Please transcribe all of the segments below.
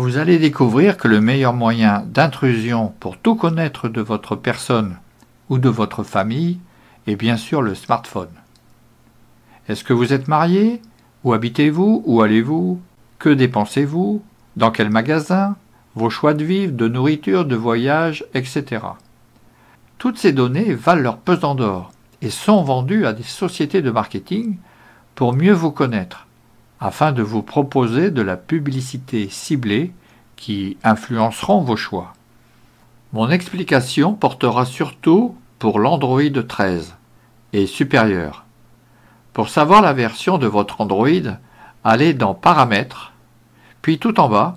Vous allez découvrir que le meilleur moyen d'intrusion pour tout connaître de votre personne ou de votre famille est bien sûr le smartphone. Est-ce que vous êtes marié? Où habitez-vous? Où allez-vous? Que dépensez-vous? Dans quel magasin? Vos choix de vivre, de nourriture, de voyage, etc. Toutes ces données valent leur pesant d'or et sont vendues à des sociétés de marketing pour mieux vous connaître, afin de vous proposer de la publicité ciblée qui influenceront vos choix. Mon explication portera surtout pour l'Android 13 et supérieur. Pour savoir la version de votre Android, allez dans Paramètres, puis tout en bas,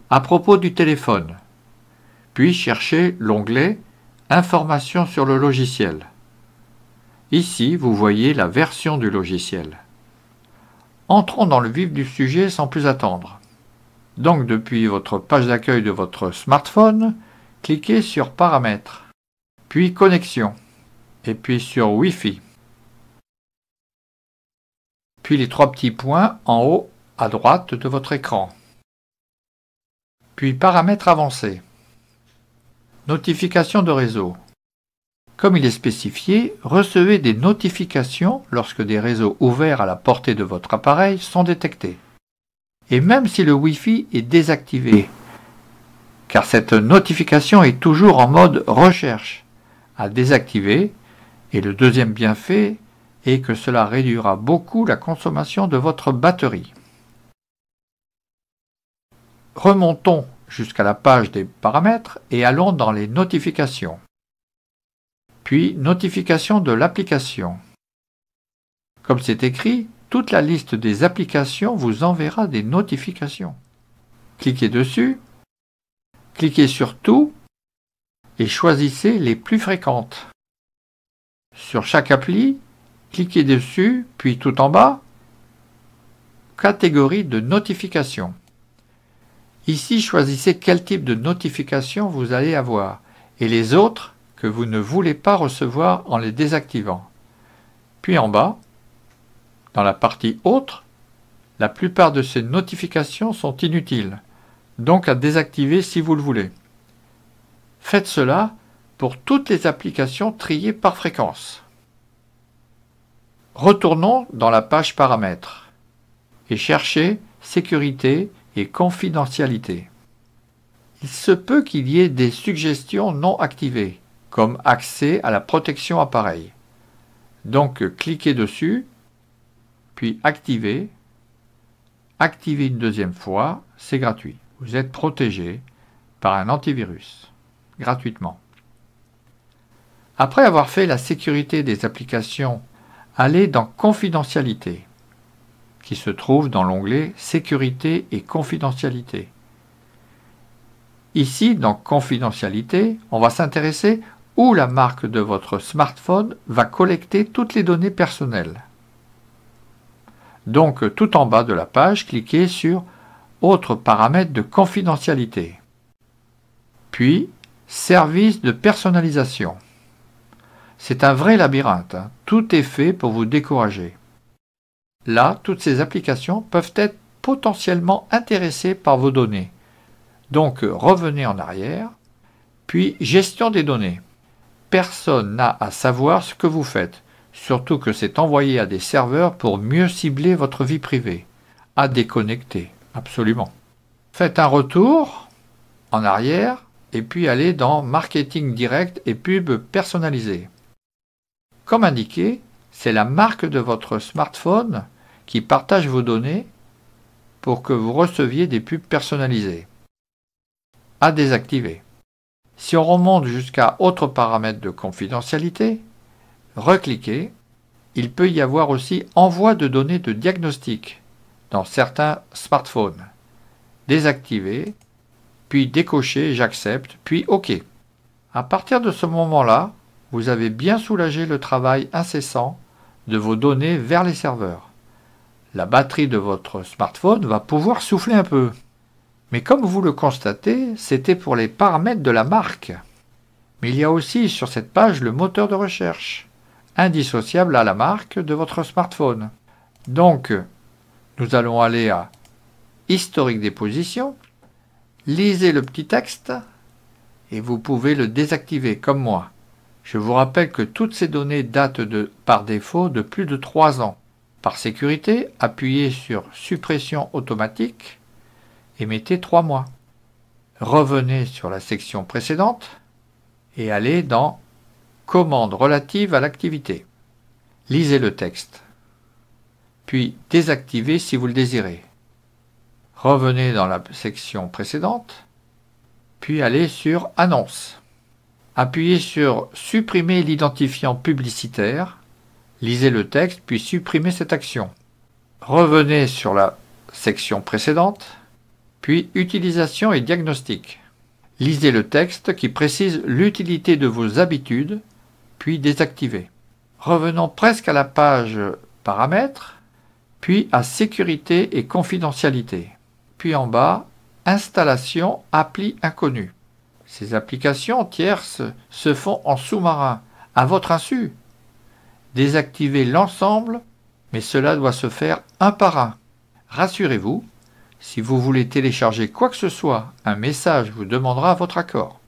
à propos du téléphone, puis cherchez l'onglet Informations sur le logiciel. Ici, vous voyez la version du logiciel. Entrons dans le vif du sujet sans plus attendre. Donc, depuis votre page d'accueil de votre smartphone, cliquez sur Paramètres, puis Connexion, et puis sur Wi-Fi. Puis les trois petits points en haut à droite de votre écran. Puis Paramètres avancés. Notifications de réseau. Comme il est spécifié, recevez des notifications lorsque des réseaux ouverts à la portée de votre appareil sont détectés. Et même si le Wi-Fi est désactivé, car cette notification est toujours en mode recherche à désactiver, et le deuxième bienfait est que cela réduira beaucoup la consommation de votre batterie. Remontons jusqu'à la page des paramètres et allons dans les notifications. Puis notification de l'application. Comme c'est écrit, toute la liste des applications vous enverra des notifications. Cliquez dessus, cliquez sur Tout et choisissez les plus fréquentes. Sur chaque appli, cliquez dessus, puis tout en bas, Catégorie de notifications. Ici, choisissez quel type de notification vous allez avoir et les autres que vous ne voulez pas recevoir en les désactivant. Puis en bas, dans la partie Autres, la plupart de ces notifications sont inutiles, donc à désactiver si vous le voulez. Faites cela pour toutes les applications triées par fréquence. Retournons dans la page Paramètres et cherchez Sécurité et confidentialité. Il se peut qu'il y ait des suggestions non activées, comme accès à la protection appareil. Donc cliquez dessus, puis activez. Activez une deuxième fois, c'est gratuit. Vous êtes protégé par un antivirus, gratuitement. Après avoir fait la sécurité des applications, allez dans Confidentialité, qui se trouve dans l'onglet Sécurité et confidentialité. Ici, dans Confidentialité, on va s'intéresser où la marque de votre smartphone va collecter toutes les données personnelles. Donc, tout en bas de la page, cliquez sur Autres paramètres de confidentialité. Puis, Service de personnalisation. C'est un vrai labyrinthe, hein. Tout est fait pour vous décourager. Là, toutes ces applications peuvent être potentiellement intéressées par vos données. Donc, revenez en arrière, puis Gestion des données. Personne n'a à savoir ce que vous faites, surtout que c'est envoyé à des serveurs pour mieux cibler votre vie privée. À déconnecter, absolument. Faites un retour en arrière, et puis allez dans Marketing direct et pub personnalisée. Comme indiqué, c'est la marque de votre smartphone qui partage vos données pour que vous receviez des pubs personnalisées. À désactiver. Si on remonte jusqu'à Autres paramètres de confidentialité, recliquez. Il peut y avoir aussi Envoi de données de diagnostic dans certains smartphones. Désactiver, puis décocher J'accepte, puis OK. À partir de ce moment-là, vous avez bien soulagé le travail incessant de vos données vers les serveurs. La batterie de votre smartphone va pouvoir souffler un peu. Mais comme vous le constatez, c'était pour les paramètres de la marque. Mais il y a aussi sur cette page le moteur de recherche, indissociable à la marque de votre smartphone. Donc, nous allons aller à Historique des positions, Lisez le petit texte et vous pouvez le désactiver comme moi. Je vous rappelle que toutes ces données datent par défaut de plus de 3 ans. Par sécurité, appuyez sur Suppression automatique et mettez 3 mois. Revenez sur la section précédente et allez dans Commandes relatives à l'activité. Lisez le texte, puis désactivez si vous le désirez. Revenez dans la section précédente, puis allez sur Annonces. Appuyez sur Supprimer l'identifiant publicitaire, lisez le texte, puis supprimez cette action. Revenez sur la section précédente, puis Utilisation et diagnostic. Lisez le texte qui précise l'utilité de vos habitudes, puis désactivez. Revenons presque à la page Paramètres, puis à Sécurité et confidentialité. Puis en bas, Installation appli inconnue. Ces applications tierces se font en sous-marin, à votre insu. Désactivez l'ensemble, mais cela doit se faire un par un. Rassurez-vous, si vous voulez télécharger quoi que ce soit, un message vous demandera votre accord.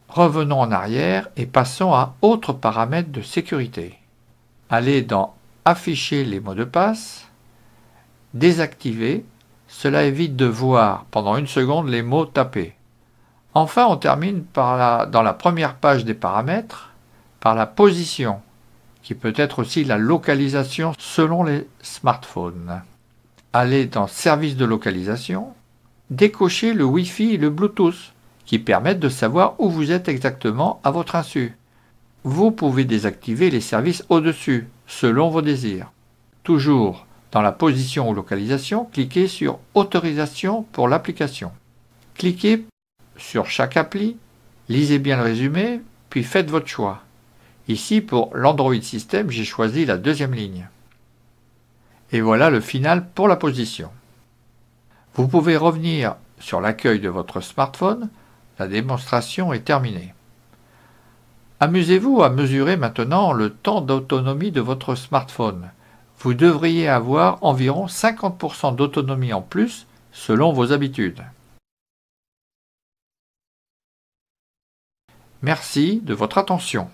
Revenons en arrière et passons à Autres paramètres de sécurité. Allez dans Afficher les mots de passe, désactiver, cela évite de voir pendant 1 seconde les mots tapés. Enfin, on termine dans la première page des paramètres par la position, qui peut être aussi la localisation selon les smartphones. Allez dans Services de localisation, décochez le Wi-Fi et le Bluetooth, qui permettent de savoir où vous êtes exactement à votre insu. Vous pouvez désactiver les services au-dessus, selon vos désirs. Toujours dans la position ou localisation, cliquez sur Autorisation pour l'application. Cliquez sur chaque appli, lisez bien le résumé, puis faites votre choix. Ici, pour l'Android System, j'ai choisi la 2e ligne. Et voilà le final pour la position. Vous pouvez revenir sur l'accueil de votre smartphone. La démonstration est terminée. Amusez-vous à mesurer maintenant le temps d'autonomie de votre smartphone. Vous devriez avoir environ 50% d'autonomie en plus selon vos habitudes. Merci de votre attention.